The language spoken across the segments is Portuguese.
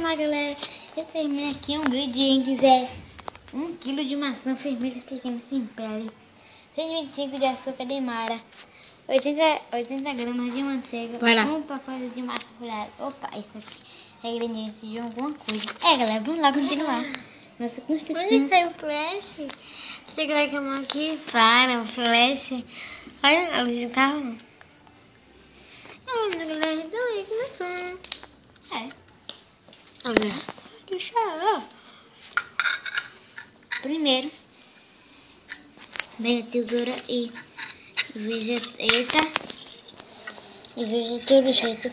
lá, galera. Eu terminei aqui um grid. Quem quiser 1 kg de maçã vermelha pequena sem pele, 125 de açúcar de mara, 80 gramas de manteiga, um pacote de massa folhada. Opa, isso aqui é ingrediente de alguma coisa. Galera, vamos lá continuar. Nossa construção. Onde que saiu o flash? Você quer que eu mão aqui? Para, o flash. Olha a luz do carro. Olha, galera, então aí começou. Olha. Deixa eu. Primeiro, vem a tesoura e vegeta do jeito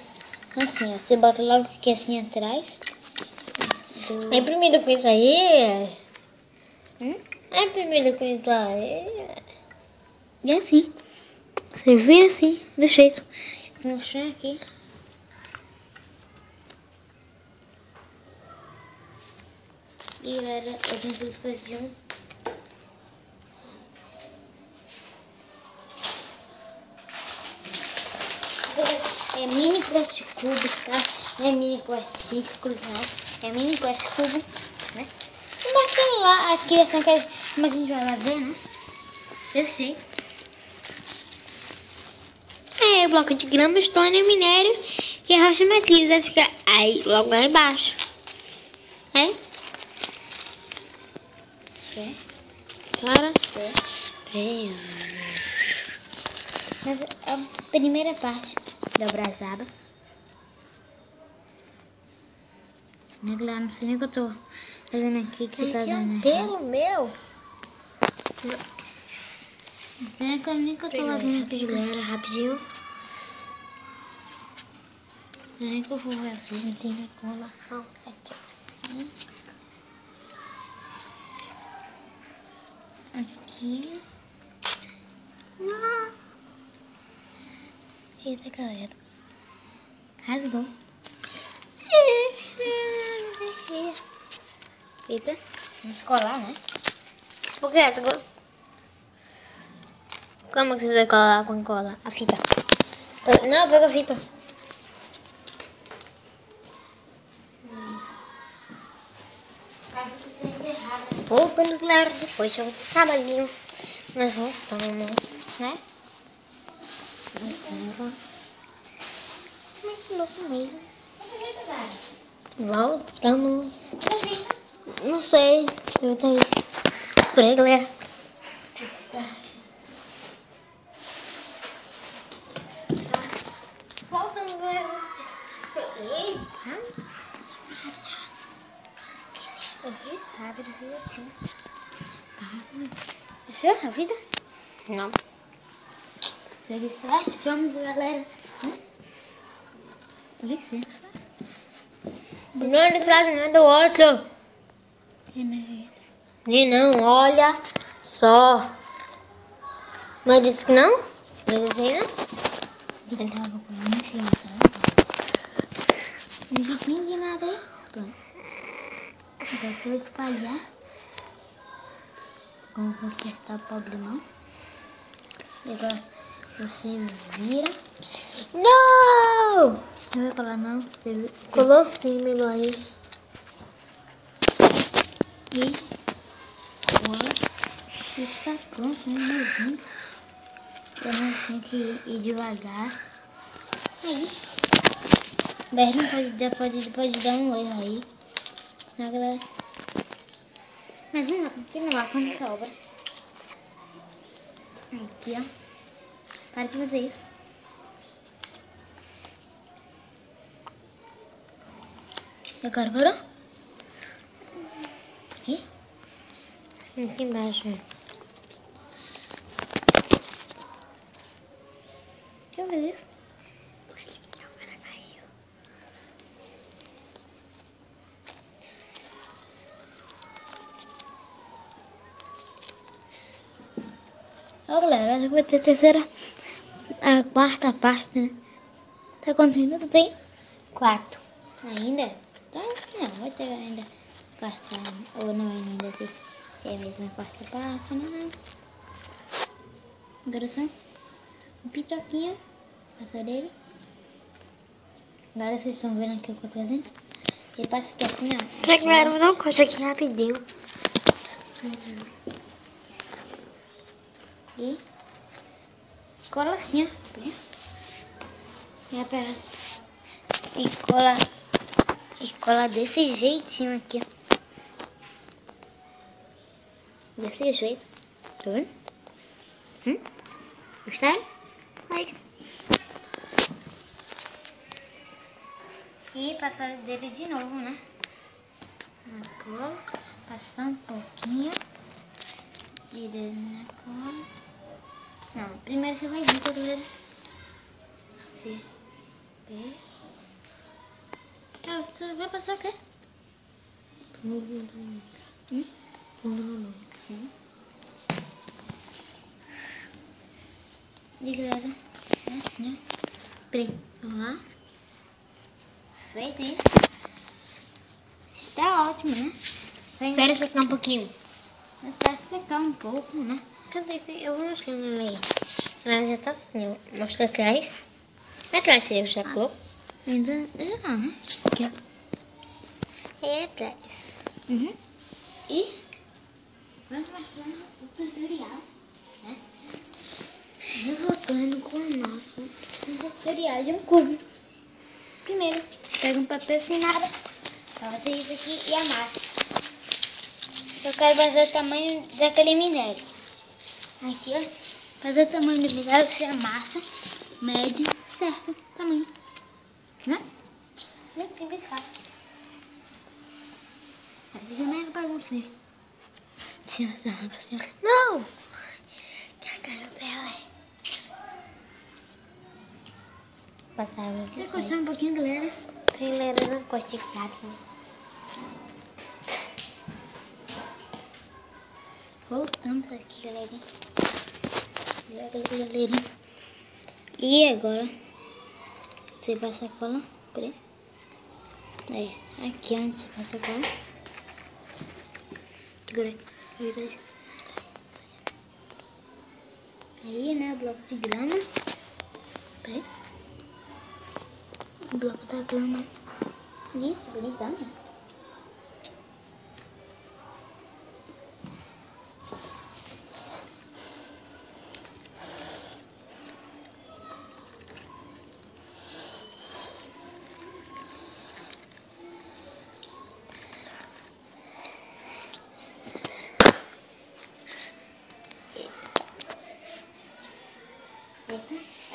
assim, ó. Você bota logo aqui assim atrás. É primeiro com isso aí. É primeiro com isso lá. E assim. Você vira assim, do jeito. Vou mostrar aqui. E galera, eu tenho que fazer um. É mini plástico cubos, tá? Não é mini plástico círculo, não. É mini plástico cubo, né? Mostrando lá a criação que a gente vai lá ver, né? Desse jeito. O bloco de grama, estônio, minério e a rocha matriz vai ficar aí, logo lá embaixo. Para. Mas a primeira parte da brasada. Né, galera? Não sei nem o que eu tô fazendo aqui, que tá dando pelo meu? Não sei nem que eu tô lavando aqui, galera, rapidinho. Não é que eu vou fazer assim, não tem como. Aqui assim. Aqui. Eita, galera. Rasgou. Eita. Vamos colar, né? Por que rasgou? Como que você vai colar com cola? A fita. Não, pega a fita. Vou quando galera, depois de um trabalhinho nós voltamos, né? Muito louco mesmo. Voltamos. Não sei. Eu tô aí. Por aí, galera. Voltamos, galera. Rápido, assim. Fechou a vida? Não. Fechamos, galera. Com licença. Não é desse lado, não é do outro. Que não é isso? Não, olha só. Não disse que não? Não disse aí, não? Ele tava com a em cima, tá? Não vi de nada aí. Pronto. Agora se eu espalhar. Vamos consertar o problemão. E agora você vira. Não! Não vai colar não. Você colou sim, meu aí. E agora está pronto, né? Eu não tenho que ir devagar. Aí. O Berno pode dar um erro aí. Né, galera? Mas vamos lá, continuar com essa obra. Aqui, ó. Para de fazer isso. E agora, parou? Aqui? Aqui embaixo. Deixa eu ver isso. Agora caiu. Ó, galera, essa vai ter a quarta parte, né? Tá quantos minutos tem? 4. Ainda? Tá? Não, vai ter ainda quarta, ou não ainda tem. É mesmo a quarta parte, né? Agora só um pitoquinho, passadeiro. Agora vocês estão vendo aqui o que eu tô fazendo? E passa aqui assim, ó. Já que eu não gosto aqui rapidinho. E cola assim, ó. E pega. E cola desse jeitinho aqui, ó. Desse jeito. Tá vendo? Gostaram? Mas... E passar dele de novo, né? Na cola. Passar um pouquinho. E dele na cola. Não, primeiro você vai vir com ele. Você vê. Ah, você vai passar o quê? E galera, é assim, ó. Peraí, vamos lá. Feito isso. Está ótimo, né? Espera secar um pouquinho. Mas para secar um pouco, né? Cadê? Eu vou mostrar no meio. Ela já tá assim, ó. Mostra atrás. Atrás você já colocou? Ainda já, né? Aqui, ó. E atrás. E vamos mostrar o tutorial, né? Voltando com o nosso tutorial de um cubo. Primeiro, pega um papel sem nada, fazer isso aqui e amassa. Eu quero fazer o tamanho daquele minério. Aqui, ó, fazer o tamanho do minério, você amassa, mede, certo, tamanho, né? Bem simples, fácil. Às vezes é mais bagunça. Sim, assim, ó. Não! Que a cara dela é. Passar água aqui. Você gostou um pouquinho, galera? Galera, não gosto de gato. Voltamos aqui, galerinha. Galerinha. E agora, você passa a cola por aí. Aí, aqui onde você passa a cola. Segura aqui. Aí, né, bloco de grama. Peraí. O bloco da grama. Ih, bonitão, né?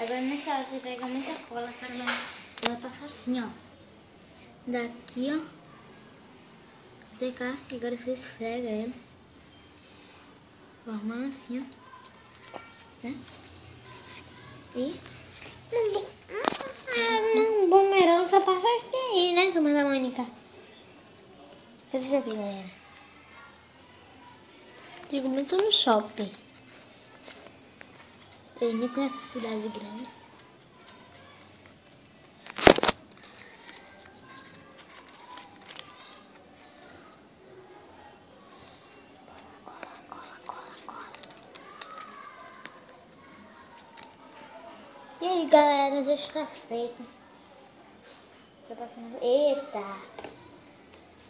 Agora nessa hora você pega muita cola para ela passar assim, ó. Daqui, ó. Secar. E agora você esfrega ela. Formando assim, ó. Né? E... Não, bumerangue só passa assim aí, né, turma da Mônica? Faz isso aqui, galera. Digo muito no shopping. eu nem conheço cidade grande. E aí, galera, já está feito. Deixa eu passar mais... Eita!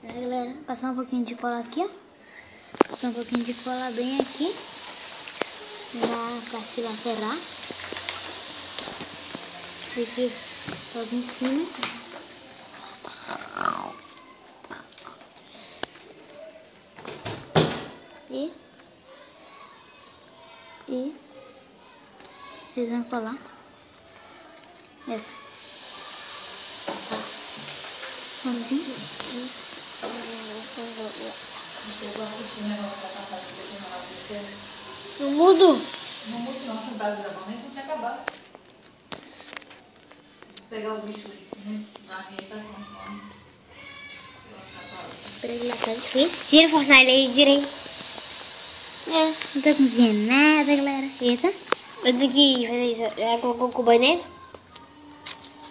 Aí, galera, passar um pouquinho de cola aqui, ó. Passar um pouquinho de cola bem aqui. Na parte lateral. Aqui, todo em cima. E vocês vão colar. Essa. Assim. Não mudo? Não mudo não, sentado gravando, nem tinha acabado. Vou pegar o bicho isso, né? Na reta, assim, Pra ele lá tá difícil. Tira a fornalha aí direito. Não tô cozinhando nada, galera. Eita. Eu tenho que fazer isso. Já colocou o cubo aí dentro?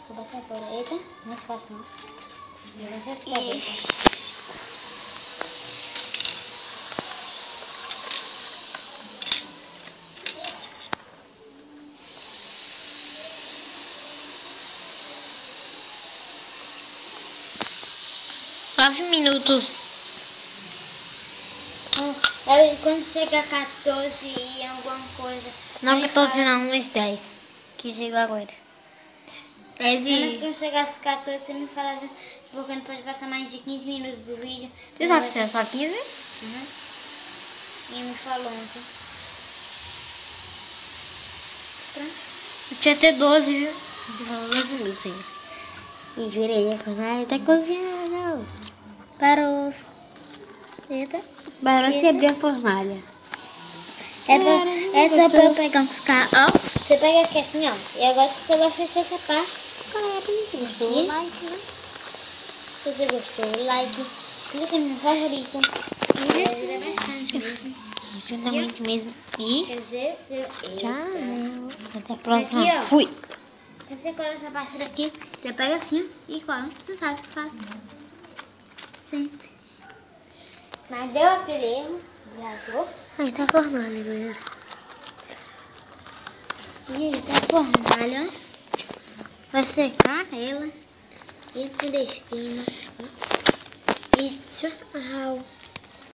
Vou passar por aí, eita. Não é fácil, não. 9 minutos. Aí, quando chega a 14 e alguma coisa. Não, aí 14 fala- não, uns 10. Que chegou agora. 10 Mas e... quando chegar às 14, você me fala, porque não pode passar mais de 15 minutos do vídeo. Você sabe se é só 15? Uhum. E me falou ontem. Tinha até 12, viu? Falou 12 minutos ainda. E virei a fornalha, tá cozinhando. Parou. Eita. Barulho se abriu a fornalha. É só pra eu pegar uns carros. Ó, você pega aqui assim, ó. E agora você vai fechar essa parte. Galera, se gostou, Aqui. like, né? Se você gostou, like. Clica no favorito. E ajuda bastante mesmo. Ajuda muito mesmo. E Quer dizer, seu... tchau. Até a próxima. Aqui, ó. Fui. Se você cola essa parte daqui, você pega assim ó, e cola. Você sabe, fácil. Sempre. Mas deu aquele erro. Rasgou. Aí tá a fornalha, galera. E aí, tá a fornalha. Vai secar ela. E pro destino. E tchau.